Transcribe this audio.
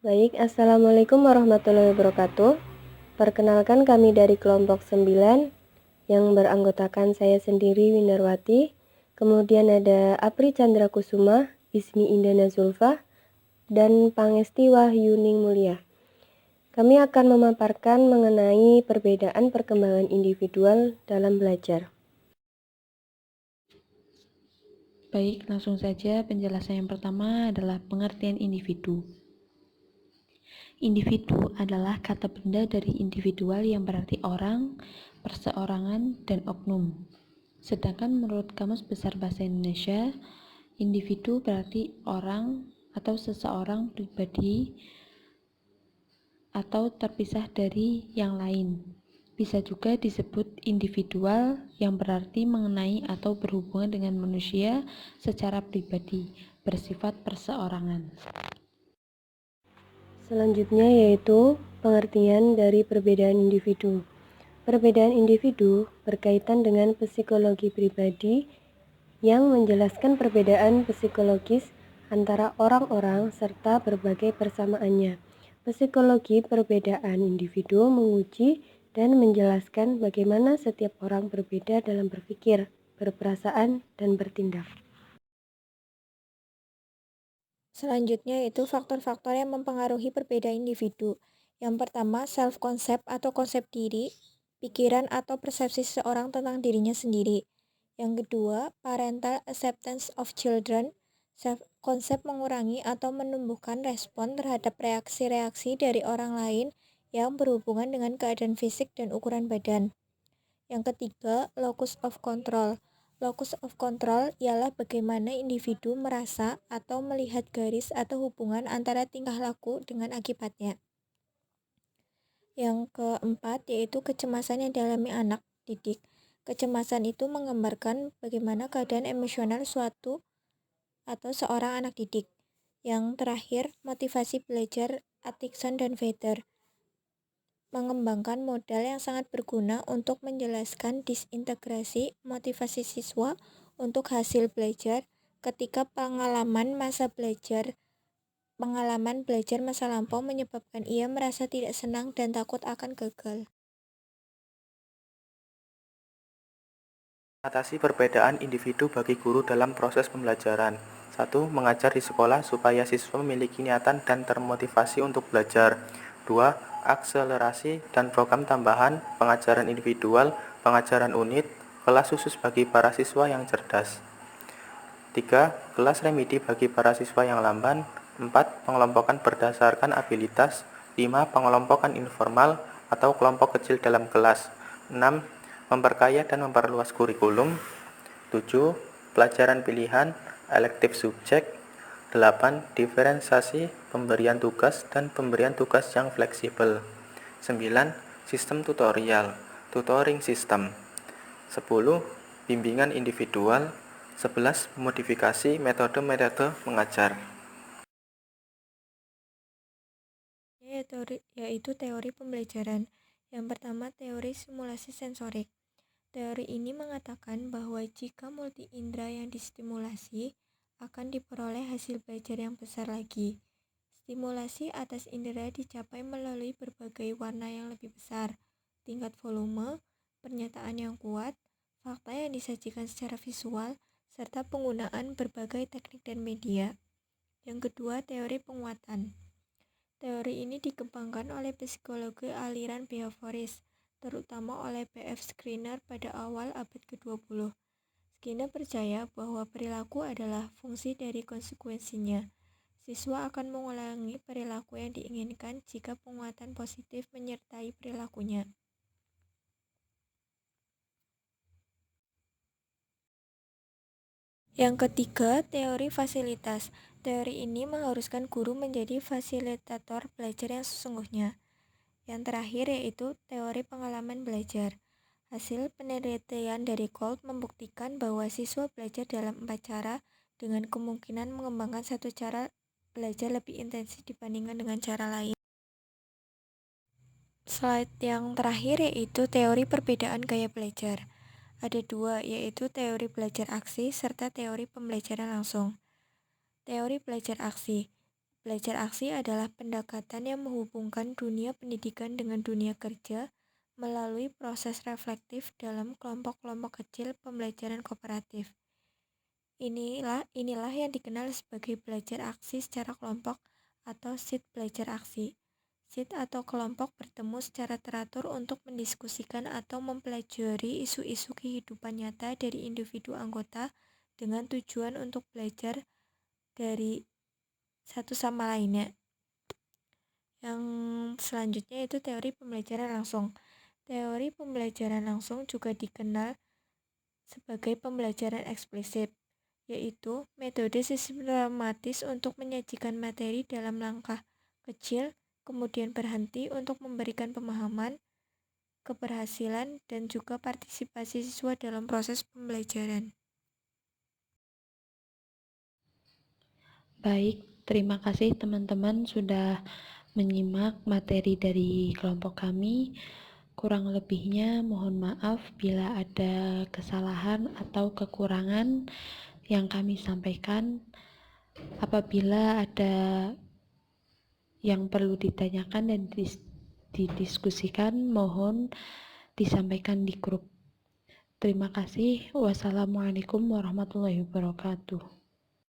Baik, Assalamualaikum warahmatullahi wabarakatuh. Perkenalkan kami dari kelompok 9 yang beranggotakan saya sendiri Windarwati. Kemudian ada Apri Chandra Kusuma, Ismi Indana Zulfa, dan Pangesti Wahyuning Mulia. Kami akan memaparkan mengenai perbedaan perkembangan individual dalam belajar. Baik, langsung saja penjelasan yang pertama adalah pengertian individu. Individu adalah kata benda dari individual yang berarti orang, perseorangan, dan oknum. Sedangkan menurut Kamus Besar Bahasa Indonesia, individu berarti orang atau seseorang pribadi atau terpisah dari yang lain. Bisa juga disebut individual yang berarti mengenai atau berhubungan dengan manusia secara pribadi, bersifat perseorangan. Selanjutnya yaitu pengertian dari perbedaan individu. Perbedaan individu berkaitan dengan psikologi pribadi yang menjelaskan perbedaan psikologis antara orang-orang serta berbagai persamaannya. Psikologi perbedaan individu menguji dan menjelaskan bagaimana setiap orang berbeda dalam berpikir, berperasaan, dan bertindak. Selanjutnya itu faktor-faktor yang mempengaruhi perbedaan individu. Yang pertama, self-concept atau konsep diri, pikiran atau persepsi seseorang tentang dirinya sendiri. Yang kedua, parental acceptance of children, konsep mengurangi atau menumbuhkan respon terhadap reaksi-reaksi dari orang lain yang berhubungan dengan keadaan fisik dan ukuran badan. Yang ketiga, locus of control. Locus of control ialah bagaimana individu merasa atau melihat garis atau hubungan antara tingkah laku dengan akibatnya. Yang keempat yaitu kecemasan yang dialami anak didik. Kecemasan itu menggambarkan bagaimana keadaan emosional suatu atau seorang anak didik. Yang terakhir, motivasi belajar Atkinson dan Feather mengembangkan modal yang sangat berguna untuk menjelaskan disintegrasi motivasi siswa untuk hasil belajar ketika pengalaman belajar masa lampau menyebabkan ia merasa tidak senang dan takut akan gagal. Atasi perbedaan individu bagi guru dalam proses pembelajaran. 1. Mengajar di sekolah supaya siswa memiliki niatan dan termotivasi untuk belajar. 2. Akselerasi dan program tambahan, pengajaran individual, pengajaran unit, kelas khusus bagi para siswa yang cerdas. 3. Kelas remedi bagi para siswa yang lamban. 4. Pengelompokan berdasarkan abilitas. 5. Pengelompokan informal atau kelompok kecil dalam kelas. 6. Memperkaya dan memperluas kurikulum. 7. Pelajaran pilihan, elective subject. 8. Diferensiasi, pemberian tugas dan pemberian tugas yang fleksibel. 9. Sistem tutorial, tutoring system. 10. Bimbingan individual. 11. Modifikasi metode-metode mengajar. Yaitu teori pembelajaran. Yang pertama, teori simulasi sensorik. Teori ini mengatakan bahwa jika multi indera yang distimulasi, akan diperoleh hasil belajar yang besar lagi. Stimulasi atas indera dicapai melalui berbagai warna yang lebih besar, tingkat volume, pernyataan yang kuat, fakta yang disajikan secara visual, serta penggunaan berbagai teknik dan media. Yang kedua, teori penguatan. Teori ini dikembangkan oleh psikologi aliran behavioris, terutama oleh B.F. Skinner pada awal abad ke-20. Skinner percaya bahwa perilaku adalah fungsi dari konsekuensinya. Siswa akan mengulangi perilaku yang diinginkan jika penguatan positif menyertai perilakunya. Yang ketiga, teori fasilitas. Teori ini mengharuskan guru menjadi fasilitator belajar yang sesungguhnya. Yang terakhir yaitu teori pengalaman belajar. Hasil penelitian dari Gold membuktikan bahwa siswa belajar dalam 4 cara dengan kemungkinan mengembangkan satu cara belajar lebih intensif dibandingkan dengan cara lain. Slide yang terakhir yaitu teori perbedaan gaya belajar. Ada dua, yaitu teori belajar aksi serta teori pembelajaran langsung. Teori belajar aksi. Belajar aksi adalah pendekatan yang menghubungkan dunia pendidikan dengan dunia kerja melalui proses reflektif dalam kelompok-kelompok kecil pembelajaran kooperatif. Inilah yang dikenal sebagai belajar aksi secara kelompok atau SIT belajar aksi. SIT atau kelompok bertemu secara teratur untuk mendiskusikan atau mempelajari isu-isu kehidupan nyata dari individu anggota dengan tujuan untuk belajar dari satu sama lainnya. Yang selanjutnya itu teori pembelajaran langsung. Teori pembelajaran langsung juga dikenal sebagai pembelajaran eksplisit, yaitu metode sistematis untuk menyajikan materi dalam langkah kecil, kemudian berhenti untuk memberikan pemahaman, keberhasilan, dan juga partisipasi siswa dalam proses pembelajaran. Baik, terima kasih teman-teman sudah menyimak materi dari kelompok kami. Kurang lebihnya mohon maaf bila ada kesalahan atau kekurangan yang kami sampaikan. Apabila ada yang perlu ditanyakan dan didiskusikan, mohon disampaikan di grup. Terima kasih. Wassalamualaikum warahmatullahi wabarakatuh.